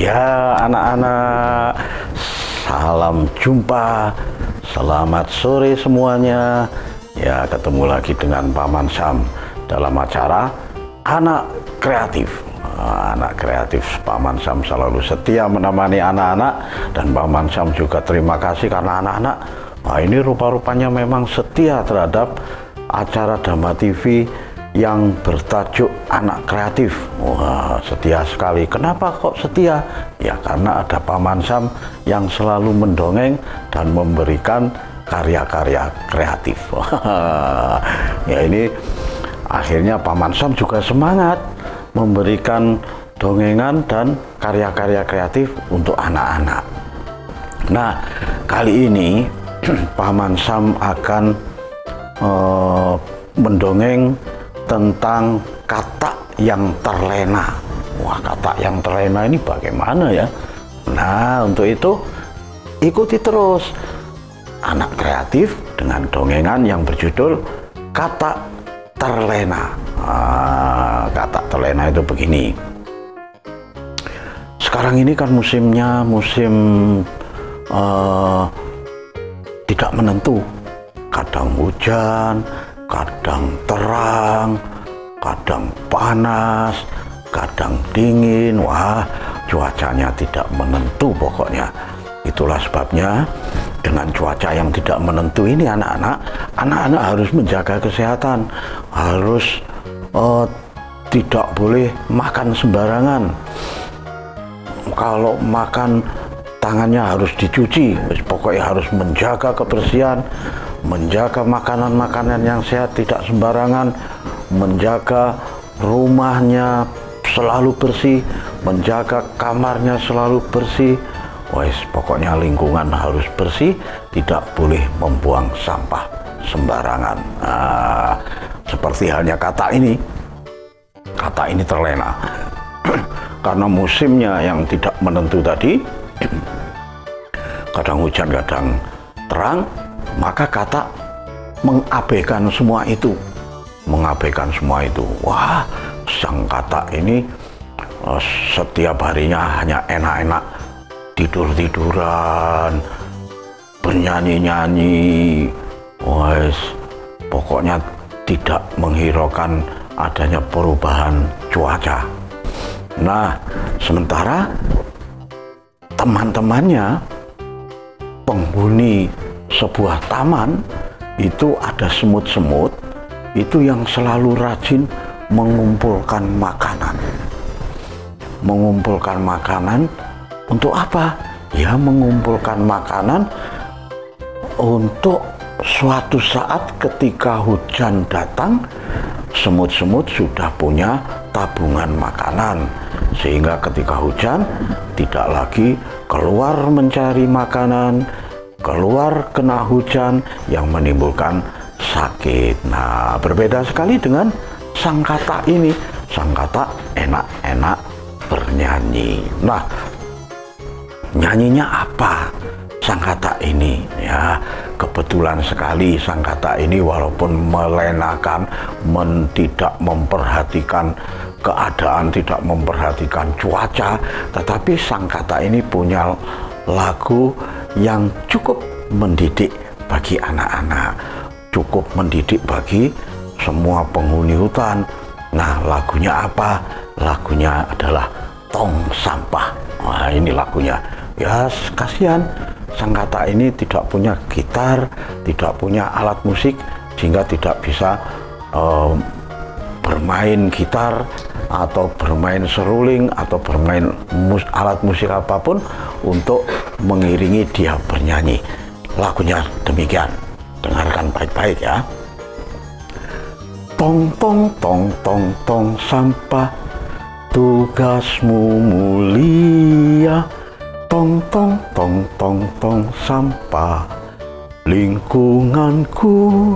Ya, anak-anak, salam jumpa, selamat sore semuanya. Ya, ketemu lagi dengan Paman Sam dalam acara Anak Kreatif. Anak Kreatif, Paman Sam selalu setia menemani anak-anak, dan Paman Sam juga terima kasih karena anak-anak, ini rupa-rupanya memang setia terhadap acara Dhamma TV yang bertajuk Anak Kreatif. Wah, setia sekali. Kenapa kok setia? Ya karena ada Paman Sam yang selalu mendongeng dan memberikan karya-karya kreatif. Ya, ini akhirnya Paman Sam juga semangat memberikan dongengan dan karya-karya kreatif untuk anak-anak. Nah, kali ini Paman Sam akan mendongeng tentang kata yang terlena. Wah, kata yang terlena ini bagaimana ya? Nah, untuk itu ikuti terus Anak Kreatif dengan dongengan yang berjudul Kata Terlena. Kata terlena itu begini. Sekarang ini kan musimnya musim tidak menentu. Kadang hujan, kadang terang, kadang panas, kadang dingin. Wah, cuacanya tidak menentu pokoknya. Itulah sebabnya dengan cuaca yang tidak menentu ini anak-anak harus menjaga kesehatan, harus tidak boleh makan sembarangan. Kalau makan, tangannya harus dicuci. Pokoknya harus menjaga kebersihan, menjaga makanan-makanan yang sehat, tidak sembarangan, menjaga rumahnya selalu bersih, menjaga kamarnya selalu bersih. Wes, pokoknya lingkungan harus bersih, tidak boleh membuang sampah sembarangan. Nah, seperti halnya kata ini terlena. Karena musimnya yang tidak menentu tadi, kadang hujan, kadang terang, maka kata mengabaikan semua itu. Wah, sang kata ini setiap harinya hanya enak-enak tidur-tiduran, bernyanyi-nyanyi. Wes, pokoknya tidak menghiraukan adanya perubahan cuaca. Nah, sementara teman-temannya, penghuni sebuah taman, itu ada semut-semut itu yang selalu rajin mengumpulkan makanan. Mengumpulkan makanan untuk apa? Ya, mengumpulkan makanan untuk suatu saat ketika hujan datang, semut-semut sudah punya tabungan makanan, sehingga ketika hujan tidak lagi keluar mencari makanan, keluar kena hujan yang menimbulkan sakit. Nah, berbeda sekali dengan sang kata ini. Sang kata enak-enak bernyanyi. Nah, nyanyinya apa sang kata ini? Ya, kebetulan sekali sang kata ini walaupun melenakan, tidak memperhatikan keadaan, tidak memperhatikan cuaca, tetapi sang kata ini punya lagu yang cukup mendidik bagi anak-anak, cukup mendidik bagi semua penghuni hutan. Nah, lagunya apa? Lagunya adalah Tong Sampah. Nah, ini lagunya. Ya, kasihan sang kata ini tidak punya gitar, tidak punya alat musik, sehingga tidak bisa bermain gitar atau bermain seruling atau bermain alat musik apapun untuk mengiringi dia bernyanyi. Lagunya demikian. Dengarkan baik-baik ya. Tong tong tong tong tong sampah, tugasmu mulia. Tong tong tong tong tong sampah, lingkunganku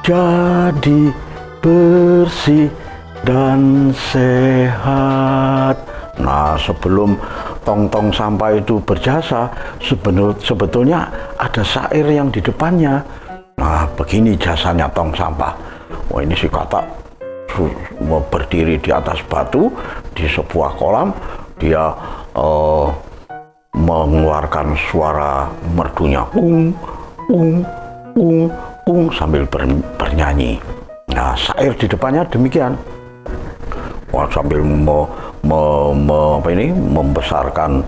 jadi bersih dan sehat. Nah, sebelum tong-tong sampah itu berjasa, sebetulnya ada syair yang di depannya. Nah, begini jasanya tong sampah. Wah, ini si kata berdiri di atas batu di sebuah kolam, dia mengeluarkan suara merdunya sambil bernyanyi. Nah, syair di depannya demikian. Sambil membesarkan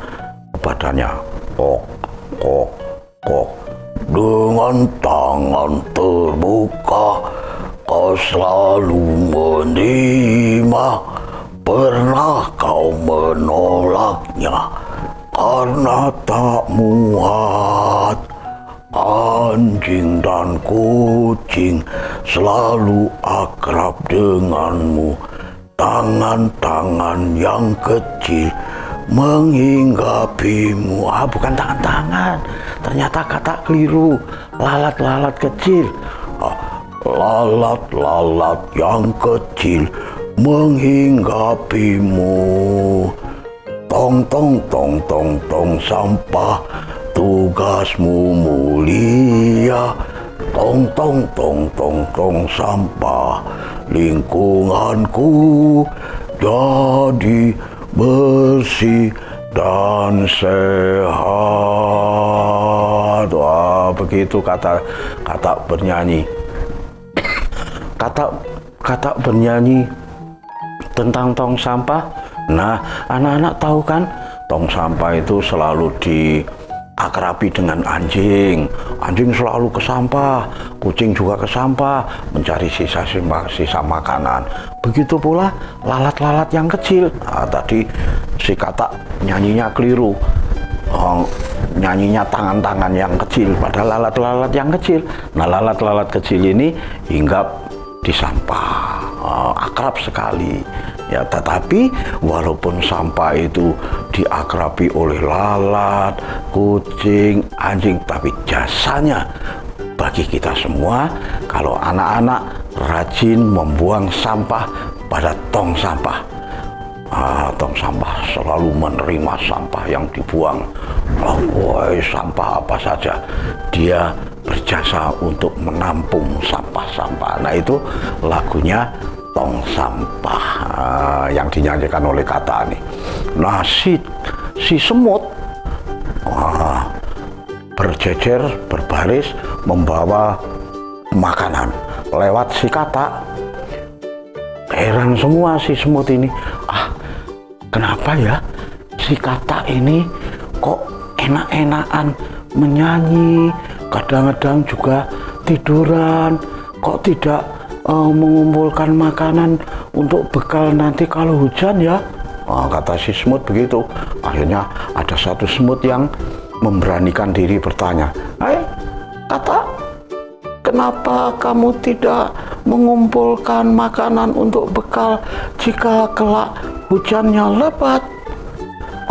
badannya. Kok, kok, kok. Dengan tangan terbuka, kau selalu menerima. Pernah kau menolaknya karena tak muat. Anjing dan kucing selalu akrab denganmu. Tangan-tangan yang kecil menghinggapimu. Bukan tangan-tangan, ternyata kata keliru. Lalat-lalat kecil. Lalat-lalat yang kecil menghinggapimu. Tong tong tong tong tong sampah, tugasmu mulia. Tong tong tong tong tong sampah, lingkunganku jadi bersih dan sehat. Begitu kata bernyanyi. Kata bernyanyi tentang tong sampah. Nah, anak-anak tahu kan, tong sampah itu selalu diakrabi dengan anjing. Anjing selalu ke sampah, kucing juga ke sampah, mencari sisa makanan. Begitu pula lalat-lalat yang kecil. Tadi si kata nyanyinya keliru. Nyanyinya tangan-tangan yang kecil, padahal lalat-lalat yang kecil. Nah, lalat-lalat kecil ini hinggap di sampah, akrab sekali. Ya, tetapi walaupun sampah itu diakrabi oleh lalat, kucing, anjing, tapi jasanya bagi kita semua kalau anak-anak rajin membuang sampah pada tong sampah. Tong sampah selalu menerima sampah yang dibuang. Sampah apa saja, dia berjasa untuk menampung sampah-sampah. Nah, itu lagunya Tong Sampah yang dinyanyikan oleh Kata nih. Nah, si semut berjejer berbaris membawa makanan lewat si Kata. Heran semua si semut ini. Kenapa ya si Kata ini kok enak-enakan menyanyi, kadang-kadang juga tiduran, kok tidak mengumpulkan makanan untuk bekal nanti kalau hujan ya. Kata si semut begitu. Akhirnya ada satu semut yang memberanikan diri bertanya, "Hai Kata, kenapa kamu tidak mengumpulkan makanan untuk bekal jika kelak hujannya lebat?"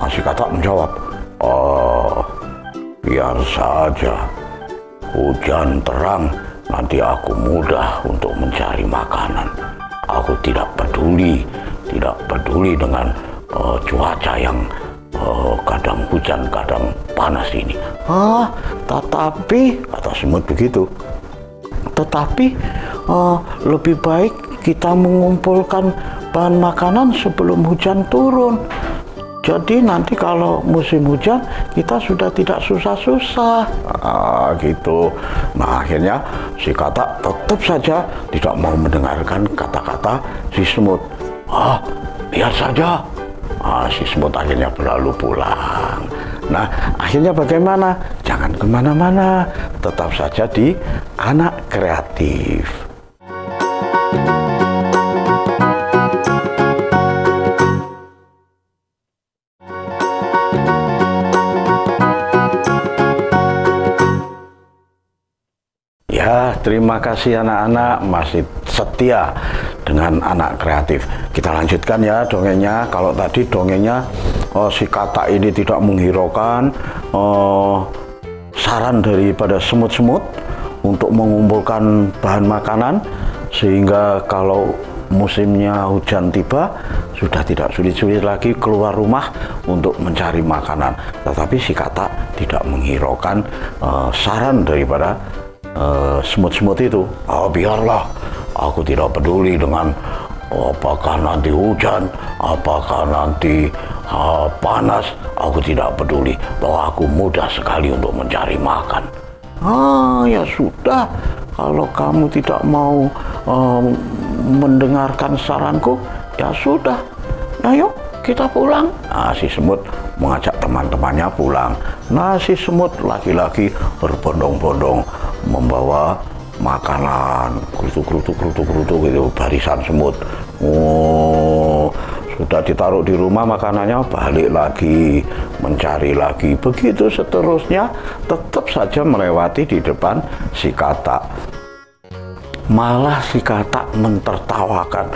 Si Kata menjawab, biar saja hujan terang, nanti aku mudah untuk mencari makanan. Aku tidak peduli dengan cuaca yang kadang hujan, kadang panas ini. Tetapi, kata semut begitu, tetapi lebih baik kita mengumpulkan bahan makanan sebelum hujan turun. Jadi nanti kalau musim hujan kita sudah tidak susah-susah. Gitu. Nah, akhirnya si Kata tetap saja tidak mau mendengarkan kata-kata si semut. Biar saja. Si semut akhirnya berlalu pulang. Nah, akhirnya bagaimana? Jangan kemana-mana. Tetap saja di Anak Kreatif. Ya, terima kasih anak-anak masih setia dengan Anak Kreatif. Kita lanjutkan ya dongengnya. Kalau tadi dongengnya si Kata ini tidak menghiraukan saran daripada semut-semut untuk mengumpulkan bahan makanan, sehingga kalau musimnya hujan tiba sudah tidak sulit-sulit lagi keluar rumah untuk mencari makanan. Tetapi si Kata tidak menghiraukan saran daripada semut-semut itu. Biarlah, aku tidak peduli dengan apakah nanti hujan, apakah nanti panas, aku tidak peduli, bahwa aku mudah sekali untuk mencari makan. Ya sudah, kalau kamu tidak mau mendengarkan saranku, ya sudah, ayo kita pulang. Si semut mengajak teman-temannya pulang. Si semut laki-laki berbondong-bondong membawa makanan, kerutuk gitu, barisan semut. Sudah ditaruh di rumah makanannya, balik lagi, mencari lagi, begitu seterusnya, tetap saja melewati di depan si katak. Malah si katak mentertawakan.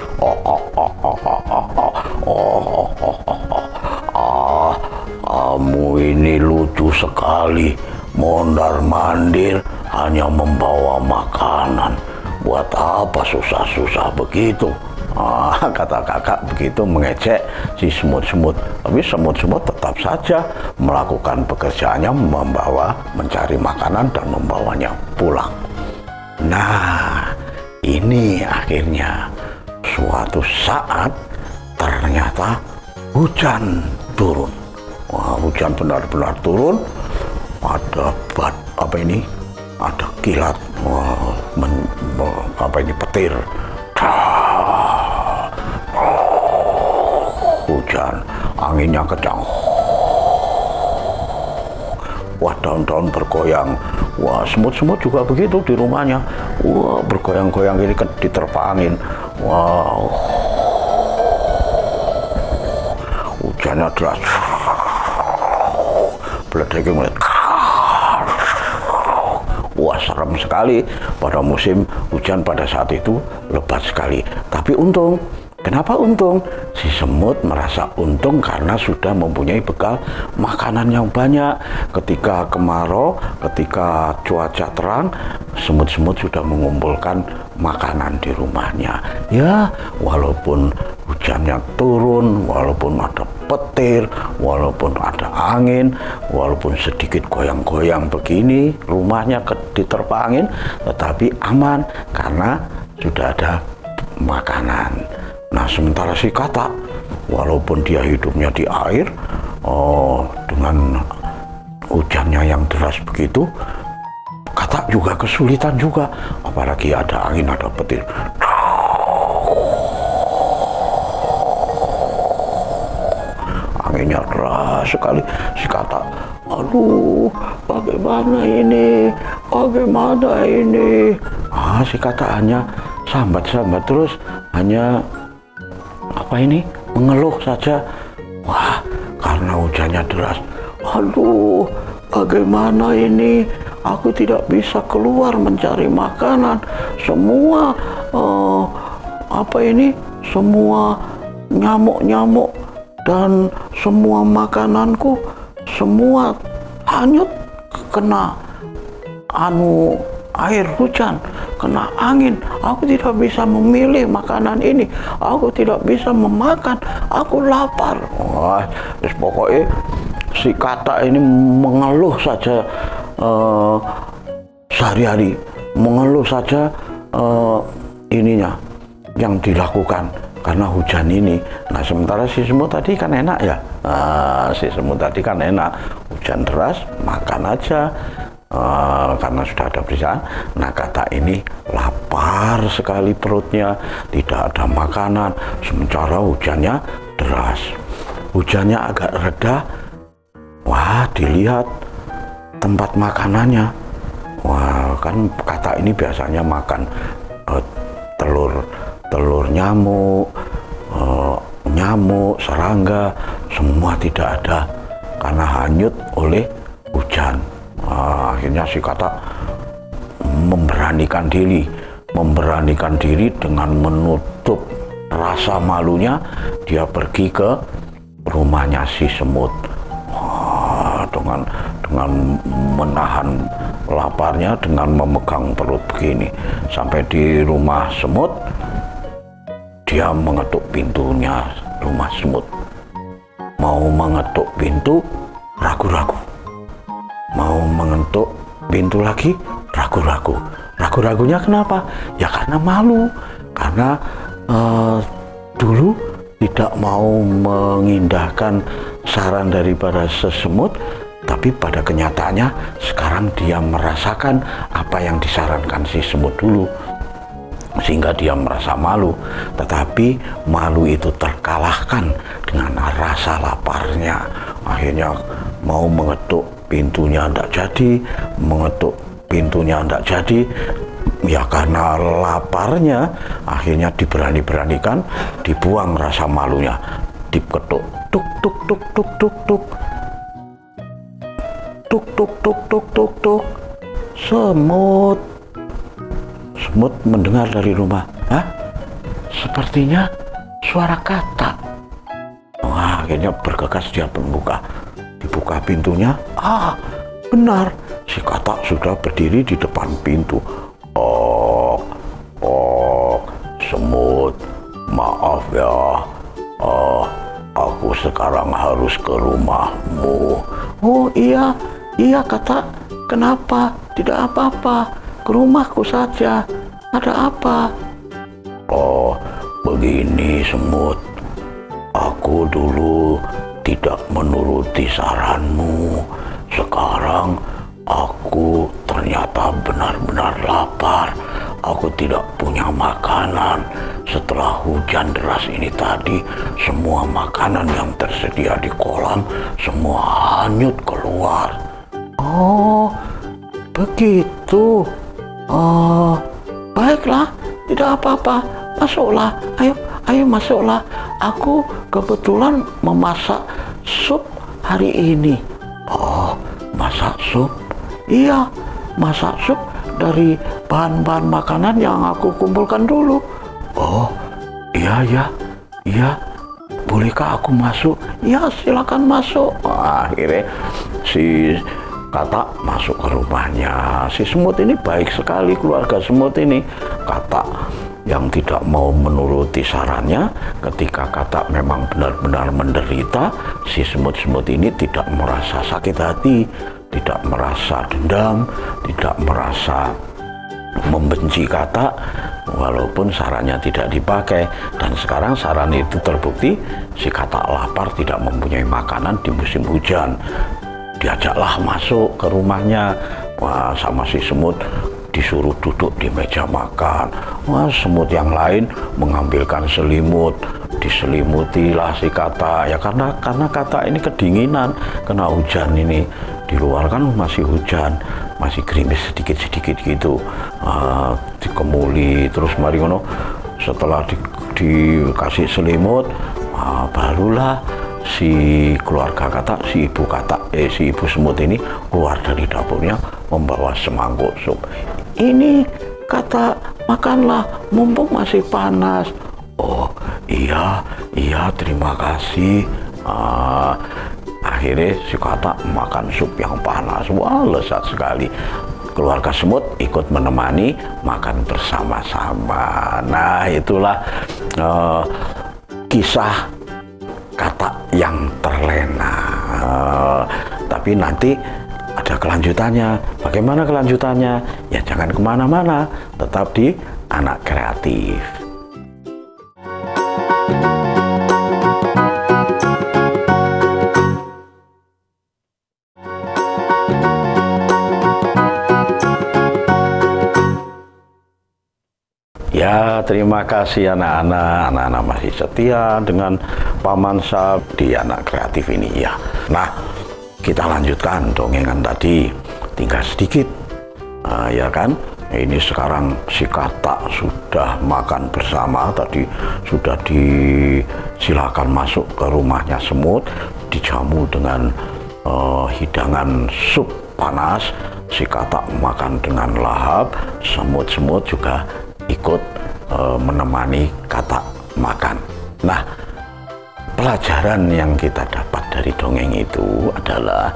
Kamu ini lucu sekali, mondar-mandir hanya membawa makanan. Buat apa susah-susah begitu? Kata kakak begitu mengejek si semut-semut. Tapi semut-semut tetap saja melakukan pekerjaannya, mencari makanan dan membawanya pulang. Ini akhirnya suatu saat ternyata hujan turun. Hujan benar-benar turun. Ada ada kilat, petir. Hujan, anginnya kencang. Daun-daun bergoyang. Semut-semut juga begitu di rumahnya. Bergoyang-goyang ini diterpa angin. Hujannya deras. Beledeknya mulai. Serem sekali. Pada musim hujan pada saat itu lebat sekali. Tapi untung. Kenapa untung? Si semut merasa untung karena sudah mempunyai bekal makanan yang banyak. Ketika kemarau, ketika cuaca terang, semut-semut sudah mengumpulkan makanan di rumahnya. Ya, walaupun hujannya turun, walaupun ada petir, walaupun ada angin, walaupun sedikit goyang-goyang begini, rumahnya diterpa angin, tetapi aman karena sudah ada makanan. Sementara si katak, walaupun dia hidupnya di air, dengan hujannya yang deras begitu, katak juga kesulitan juga, apalagi ada angin, ada petir. Anginnya deras sekali. Si katak, aduh, bagaimana ini? Si katak hanya sambat-sambat terus, hanya mengeluh saja. Karena hujannya deras. Aduh, bagaimana ini? Aku tidak bisa keluar mencari makanan. Semua semua nyamuk-nyamuk dan semua makananku semua hanyut kena air hujan, kena angin. Aku tidak bisa memilih makanan ini. Aku tidak bisa memakan. Aku lapar. Pokoknya si katak ini mengeluh saja sehari-hari, mengeluh saja yang dilakukan karena hujan ini. Sementara si semut tadi kan enak ya. Hujan deras, makan aja. Karena sudah ada perisaan. Katak ini lapar sekali perutnya, tidak ada makanan, sementara hujannya deras. Hujannya agak reda. Dilihat tempat makanannya. Kan katak ini biasanya makan telur nyamuk, serangga, semua tidak ada karena hanyut oleh hujan. Akhirnya si katak memberanikan diri dengan menutup rasa malunya. Dia pergi ke rumahnya si semut. Dengan menahan laparnya, dengan memegang perut begini, sampai di rumah semut. Dia mengetuk pintunya rumah semut. Mau mengetuk pintu, ragu-ragu. Mau mengetuk pintu lagi, ragu-ragu. Ragu-ragunya kenapa? Ya karena malu. Karena dulu tidak mau mengindahkan saran daripada si semut, tapi pada kenyataannya sekarang dia merasakan apa yang disarankan si semut dulu, sehingga dia merasa malu. Tetapi malu itu terkalahkan dengan rasa laparnya. Akhirnya mau mengetuk pintunya tidak jadi, mengetuk pintunya tidak jadi. Ya karena laparnya, akhirnya diberani-beranikan, dibuang rasa malunya, diketuk, tuk tuk tuk tuk tuk tuk, tuk tuk tuk tuk tuk tuk. Semut mendengar dari rumah. Hah? Sepertinya suara Katak. Wah, akhirnya bergegas dia membuka. Dibuka pintunya. Ah, benar, si Katak sudah berdiri di depan pintu. Semut, maaf ya, aku sekarang harus ke rumahmu. Oh iya Katak, kenapa? Tidak apa-apa, ke rumahku saja. Ada apa? Oh, begini Semut, aku dulu tidak menuruti saranmu. Sekarang aku ternyata benar-benar lapar. Aku tidak punya makanan. Setelah hujan deras ini tadi, semua makanan yang tersedia di kolam semua hanyut keluar. Oh, begitu. Oh, baiklah, tidak apa-apa. Masuklah, ayo masuklah. Aku kebetulan memasak sup hari ini. Oh, masak sup? Iya, masak sup dari bahan-bahan makanan yang aku kumpulkan dulu. Oh, iya. Bolehkah aku masuk? Ya, silakan masuk. Akhirnya si Katak masuk ke rumahnya. Si semut ini baik sekali, keluarga semut ini. Katak yang tidak mau menuruti sarannya, ketika Katak memang benar-benar menderita, si semut-semut ini tidak merasa sakit hati, tidak merasa dendam, tidak merasa membenci Katak, walaupun sarannya tidak dipakai. Dan sekarang saran itu terbukti, si Katak lapar, tidak mempunyai makanan di musim hujan. Diajaklah masuk ke rumahnya. Wah, sama si semut disuruh duduk di meja makan. Wah, semut yang lain mengambilkan selimut, diselimutilah si Katak. Ya karena Katak ini kedinginan, kena hujan ini. Di luar kan masih hujan, masih gerimis sedikit-sedikit gitu. Dikemuli terus mari ngono. Setelah dikasih selimut, barulah si keluarga Katak, si ibu semut ini keluar dari dapurnya membawa semangkuk sup. Ini Katak, makanlah, mumpung masih panas. Oh iya, terima kasih. Akhirnya si Katak makan sup yang panas. Wah, lezat sekali. Keluarga semut ikut menemani makan bersama-sama. Nah, itulah kisah Katak yang terlena. Tapi nanti ada kelanjutannya. Bagaimana kelanjutannya? Ya jangan kemana-mana, tetap di Anak Kreatif. Ya, terima kasih anak-anak. Anak-anak masih setia dengan Paman Sam di Anak Kreatif ini ya. Nah, kita lanjutkan dongengan tadi. Tinggal sedikit, ya kan? Ini sekarang si Katak sudah makan bersama. Tadi sudah disilakan masuk ke rumahnya semut, dijamu dengan hidangan sup panas. Si Katak makan dengan lahap. Semut-semut juga ikut menemani Katak makan. Nah, pelajaran yang kita dapat dari dongeng itu adalah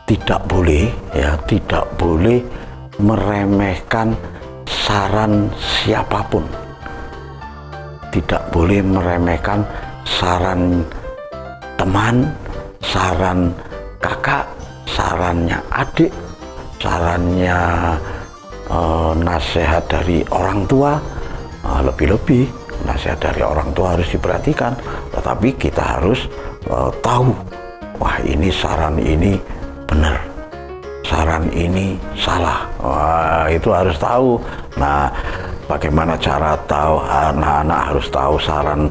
tidak boleh meremehkan saran siapapun. Tidak boleh meremehkan saran teman, saran kakak, sarannya adik, sarannya nasihat dari orang tua, lebih-lebih nasihat dari orang tua harus diperhatikan, tetapi kita harus tahu, wah ini saran ini benar, saran ini salah. Wah, itu harus tahu. Nah, bagaimana cara tahu? Anak-anak harus tahu saran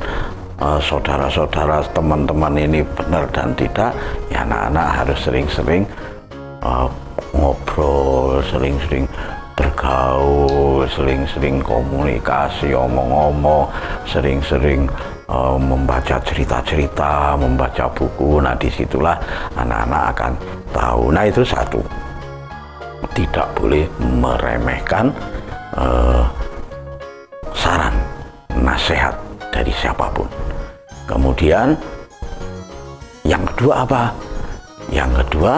saudara-saudara, teman-teman ini benar dan tidak. Ya, anak-anak harus sering-sering ngobrol, sering-sering bergaul, sering-sering komunikasi, omong-omong, sering-sering membaca cerita-cerita, membaca buku. Nah, disitulah anak-anak akan tahu. Nah, itu satu, tidak boleh meremehkan saran, nasihat dari siapapun. Kemudian yang kedua apa? Yang kedua,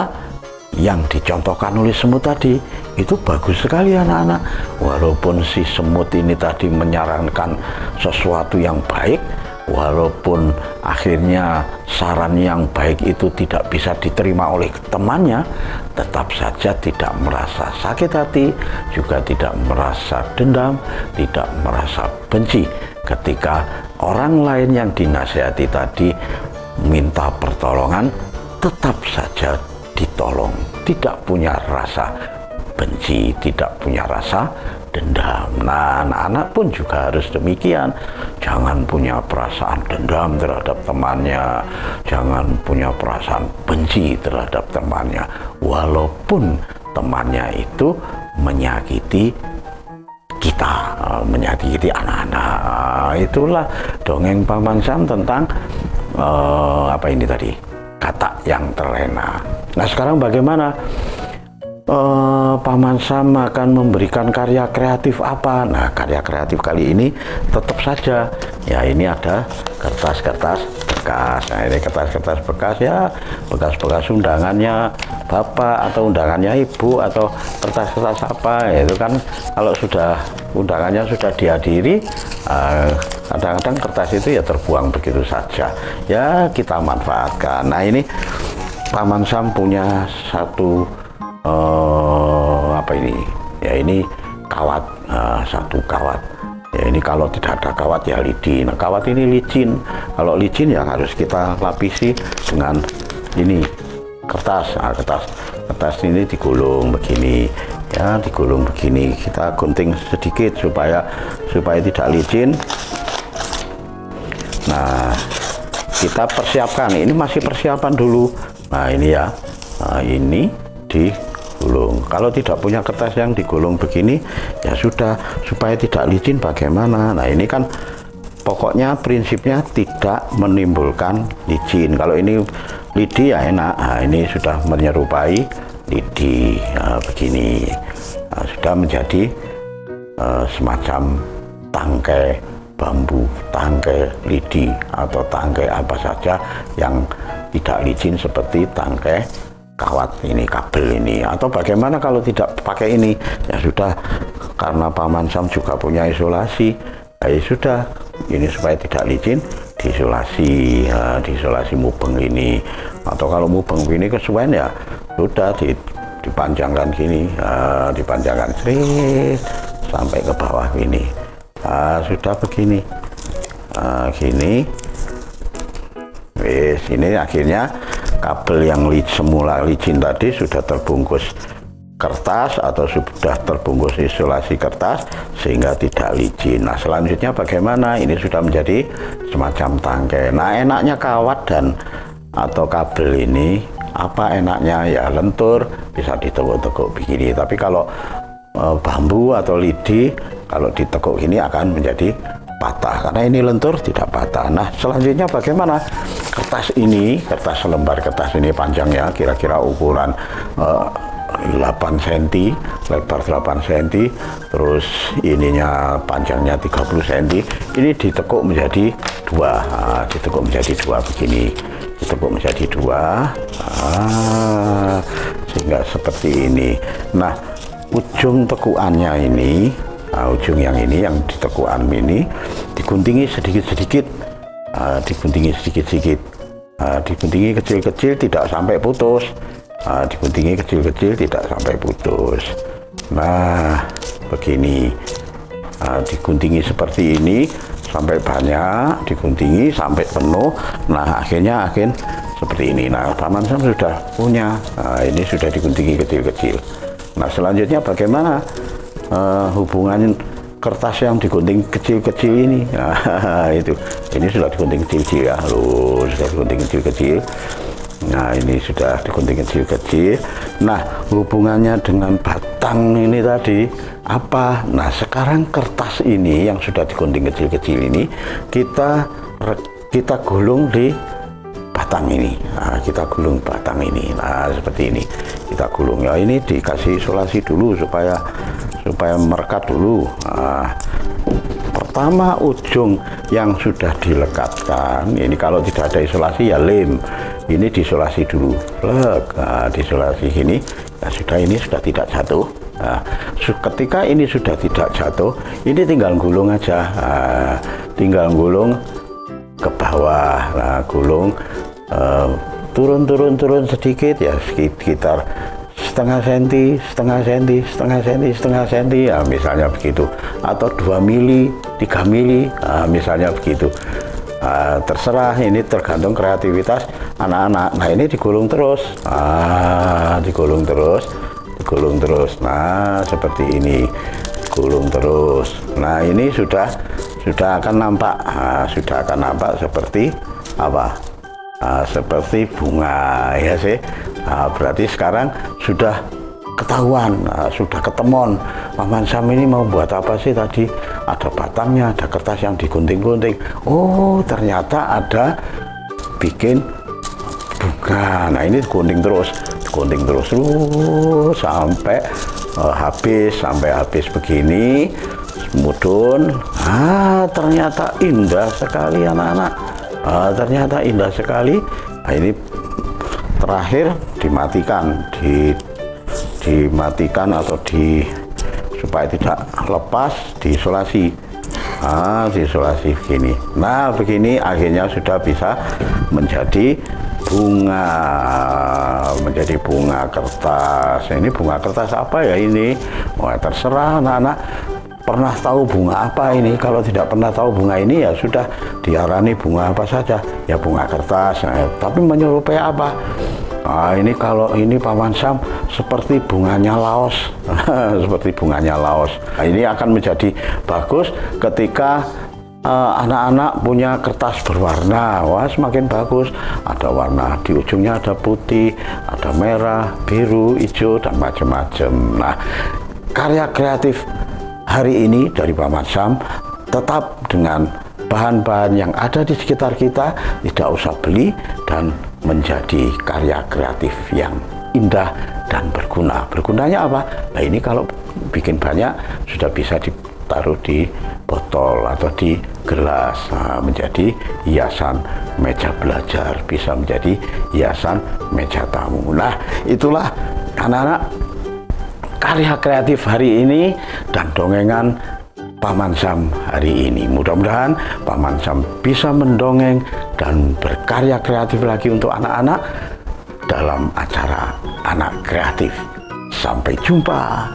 yang dicontohkan oleh semut tadi itu bagus sekali anak-anak. Walaupun si semut ini tadi menyarankan sesuatu yang baik, walaupun akhirnya saran yang baik itu tidak bisa diterima oleh temannya, tetap saja tidak merasa sakit hati, juga tidak merasa dendam, tidak merasa benci ketika orang lain yang dinasihati tadi minta pertolongan, tetap saja ditolong, tidak punya rasa benci, tidak punya rasa dendam. Nah, anak-anak pun juga harus demikian. Jangan punya perasaan dendam terhadap temannya, jangan punya perasaan benci terhadap temannya, walaupun temannya itu menyakiti kita, menyakiti anak-anak. Itulah dongeng Paman Sam tentang apa ini tadi, kata yang terlena. Nah, sekarang bagaimana? Paman Sam akan memberikan karya kreatif apa? Nah, karya kreatif kali ini tetap saja, ya ini ada kertas-kertas bekas. Nah, ini kertas-kertas bekas, ya bekas-bekas undangannya bapak atau undangannya ibu, atau kertas-kertas apa, itu kan kalau sudah undangannya sudah dihadiri, kadang-kadang kertas itu ya terbuang begitu saja, ya kita manfaatkan. Nah, ini Paman Sam punya satu apa ini, ya ini kawat, satu kawat, ya ini kalau tidak ada kawat ya lidi. Nah, kawat ini licin, kalau licin ya harus kita lapisi dengan ini kertas. Nah, kertas ini digulung begini, ya digulung begini, kita gunting sedikit supaya tidak licin. Nah, kita persiapkan, ini masih persiapan dulu. Nah, ini ya, nah, ini digulung. Kalau tidak punya kertas yang digulung begini, ya sudah, supaya tidak licin bagaimana? Nah, ini kan pokoknya prinsipnya tidak menimbulkan licin. Kalau ini lidi ya enak. Nah, ini sudah menyerupai lidi, nah, begini. Nah, sudah menjadi semacam tangkai bambu, tangkai lidi, atau tangkai apa saja yang tidak licin seperti tangkai kawat ini, kabel ini. Atau bagaimana kalau tidak pakai ini? Ya sudah, karena Paman Sam juga punya isolasi, ya sudah, ini supaya tidak licin, diisolasi, ya, diisolasi mubeng ini. Atau kalau mubeng ini kesuwen ya sudah dipanjangkan gini, ya, dipanjangkan seret sampai ke bawah ini. Nah, sudah begini, nah, gini. Wis, ini akhirnya kabel yang semula licin tadi sudah terbungkus kertas atau sudah terbungkus isolasi kertas sehingga tidak licin. Nah, selanjutnya bagaimana? Ini sudah menjadi semacam tangkai. Nah, enaknya kawat dan atau kabel ini apa enaknya? Ya lentur, bisa ditekuk-tekuk begini. Tapi kalau bambu atau lidi, kalau ditekuk ini akan menjadi patah, karena ini lentur tidak patah. Nah, selanjutnya bagaimana? Kertas ini, kertas lembar kertas ini panjangnya kira-kira ukuran 8 cm, lebar 8 cm, terus ininya panjangnya 30 cm. Ini ditekuk menjadi dua, nah, ditekuk menjadi dua begini, ditekuk menjadi dua, nah, sehingga seperti ini. Nah, ujung tekuannya ini, nah, ujung yang ini, yang ditekuan ini diguntingi sedikit-sedikit, diguntingi sedikit-sedikit, diguntingi kecil-kecil tidak sampai putus, diguntingi kecil-kecil tidak sampai putus. Nah, begini, diguntingi seperti ini sampai banyak, diguntingi sampai penuh. Nah, akhirnya seperti ini. Nah, Paman Sam sudah punya. Nah, ini sudah diguntingi kecil-kecil. Nah, selanjutnya bagaimana hubungan kertas yang digunting kecil-kecil ini? Nah, itu. Ini sudah digunting kecil-kecil ya. Loh, sudah digunting kecil-kecil. Nah, ini sudah digunting kecil-kecil. Nah, hubungannya dengan batang ini tadi apa? Nah, sekarang kertas ini yang sudah digunting kecil-kecil ini kita gulung di batang ini. Nah, kita gulung batang ini. Nah, seperti ini. Kita gulung ya. Ini dikasih isolasi dulu supaya merekat dulu. Nah, pertama ujung yang sudah dilekatkan ini, kalau tidak ada isolasi ya lem, ini diisolasi dulu. Nah, diisolasi ini ya sudah, ini sudah tidak jatuh. Nah, ketika ini sudah tidak jatuh, ini tinggal gulung aja. Nah, tinggal gulung ke bawah. Nah, gulung turun sedikit ya, sekitar setengah senti ya, misalnya begitu, atau 2 mili 3 mili, misalnya begitu. Terserah, ini tergantung kreativitas anak-anak. Nah, ini digulung terus, digulung terus. Nah, seperti ini, gulung terus. Nah, ini sudah akan nampak, seperti apa? Seperti bunga ya sih. Berarti sekarang sudah ketahuan, sudah ketemon, Paman Sam ini mau buat apa sih tadi? Ada batangnya, ada kertas yang digunting-gunting. Oh, ternyata ada bikin bunga. Nah, ini gunting terus sampai habis begini, mudun. Ternyata indah sekali anak-anak. Ternyata indah sekali. Nah, ini terakhir dimatikan atau supaya tidak lepas, diisolasi. Diisolasi begini. Nah, begini akhirnya sudah bisa menjadi bunga kertas. Ini bunga kertas apa ya ini? Wah, terserah anak-anak pernah tahu bunga apa ini. Kalau tidak pernah tahu bunga ini ya sudah diarani bunga apa saja ya, bunga kertas. Nah, tapi menyerupai apa? Ini kalau ini Paman Sam seperti bunganya Laos. Seperti bunganya Laos. Nah, ini akan menjadi bagus ketika anak-anak punya kertas berwarna. Wah, semakin bagus. Ada warna di ujungnya, ada putih, ada merah, biru, hijau, dan macam-macam. Nah, karya kreatif hari ini dari Paman Sam tetap dengan bahan-bahan yang ada di sekitar kita, tidak usah beli, dan menjadi karya kreatif yang indah dan berguna. Bergunanya apa? Nah, ini kalau bikin banyak sudah bisa ditaruh di botol atau di gelas, menjadi hiasan meja belajar, bisa menjadi hiasan meja tamu. Nah, itulah anak-anak karya kreatif hari ini dan dongengan Paman Sam hari ini. Mudah-mudahan Paman Sam bisa mendongeng dan berkarya kreatif lagi untuk anak-anak dalam acara Anak Kreatif. Sampai jumpa.